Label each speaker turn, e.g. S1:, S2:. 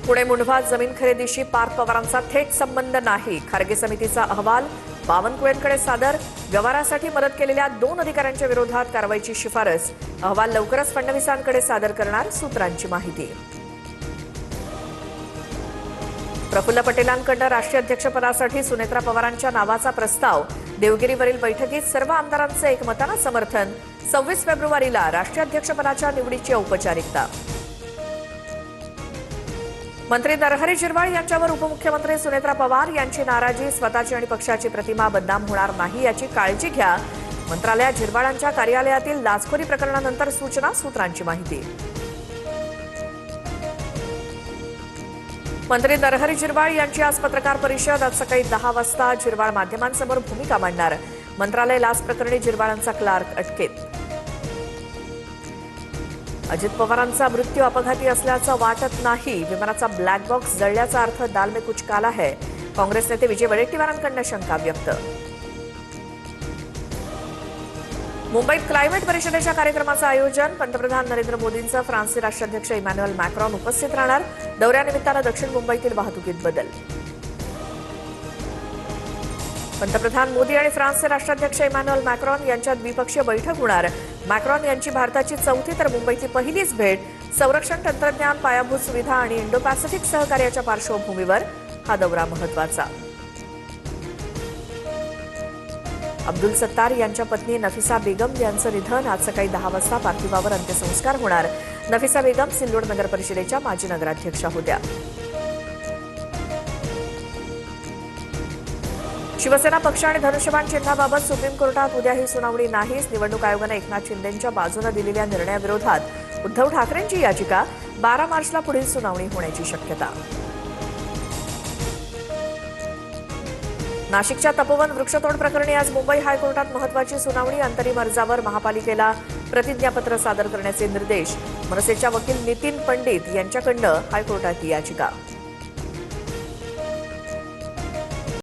S1: पुणे मुंढवा जमीन खरेदीशी पार्थ पवारांचा थेट संबंध नाही. खारगे समितीचा अहवाल बावनकुळेंकडे सादर. व्यवहारासाठी मदत केलेल्या 2 अधिकाऱ्यांच्या विरोधात कारवाईची शिफारस. अहवाल लवकरच फडणवीसांकडे सादर करणार, सूत्रांची माहिती. प्रफुल्ल पटेलांकडून राष्ट्रीय अध्यक्षपदासाठी सुनेत्रा पवारांच्या नावाचा प्रस्ताव. देवगिरीवरील बैठकीत सर्व आमदारांचं एकमतानं समर्थन. 26 फेब्रुवारीला राष्ट्रीय अध्यक्षपदाच्या निवडीची औपचारिकता. मंत्री नरहरी झिरवाळ यांच्यावर उपमुख्यमंत्री सुनेत्रा पवार यांची नाराजी. स्वतःची आणि पक्षाची प्रतिमा बदनाम होणार नाही याची काळजी घ्या. मंत्रालयात झिरवाळांच्या कार्यालयातील लाचखोरी प्रकरणानंतर सूचना, सूत्रांची माहिती. मंत्री नरहरी झिरवाळ यांची आज पत्रकार परिषद. आज सकाळी 10 वाजता झिरवाळ माध्यमांसमोर भूमिका मांडणार. मंत्रालय लाच प्रकरणी झिरवाळांचा क्लार्क अटकेत. अजित पवारांचा मृत्यू अपघाती असल्याचं वाटत नाही. विमानाचा ब्लॅक बॉक्स जळल्याचा अर्थ दाल में कुछ काला है. काँग्रेस नेते विजय वडेट्टीवारांकडून शंका व्यक्त. मुंबईत क्लायमेट परिषदेच्या कार्यक्रमाचं आयोजन. पंतप्रधान नरेंद्र मोदींचं फ्रान्सचे राष्ट्राध्यक्ष इमॅन्युएल मॅक्रॉन उपस्थित राहणार. दौऱ्यानिमित्तानं दक्षिण मुंबईतील वाहतुकीत बदल. पंतप्रधान मोदी आणि फ्रान्सचे राष्ट्राध्यक्ष इमॅन्युएल मॅक्रॉन यांच्यात द्विपक्षीय बैठक होणार. मॅक्रॉन यांची भारताची 4थी तर मुंबईची पहिलीच भेट. संरक्षण, तंत्रज्ञान, पायाभूत सुविधा आणि इंडो पॅसिफिक सहकार्याच्या पार्श्वभूमीवर हा दौरा महत्वाचा. अब्दुल सत्तार यांच्या पत्नी नफिसा बेगम यांचं निधन. आज सकाळी 10 वाजता पार्थिवावर अंत्यसंस्कार होणार. नफिसा बेगम सिल्लोड नगर परिषदेच्या माजी नगराध्यक्षा होत्या. शिवसेना पक्ष आणि धनुष्यबाण चिन्हाबाबत सुप्रीम कोर्टात उद्याही सुनावणी नाहीच. निवडणूक आयोगानं एकनाथ शिंदेंच्या बाजूने दिलेल्या निर्णयाविरोधात उद्धव ठाकरेंची याचिका. 12 मार्चला पुढील सुनावणी होण्याची शक्यता. नाशिकच्या तपोवन वृक्षतोड प्रकरणी आज मुंबई हायकोर्टात महत्वाची सुनावणी. अंतरिम अर्जावर महापालिकेला प्रतिज्ञापत्र सादर करण्याचे निर्देश. मनसेच्या वकील नितीन पंडित यांच्याकडून हायकोर्टात याचिका.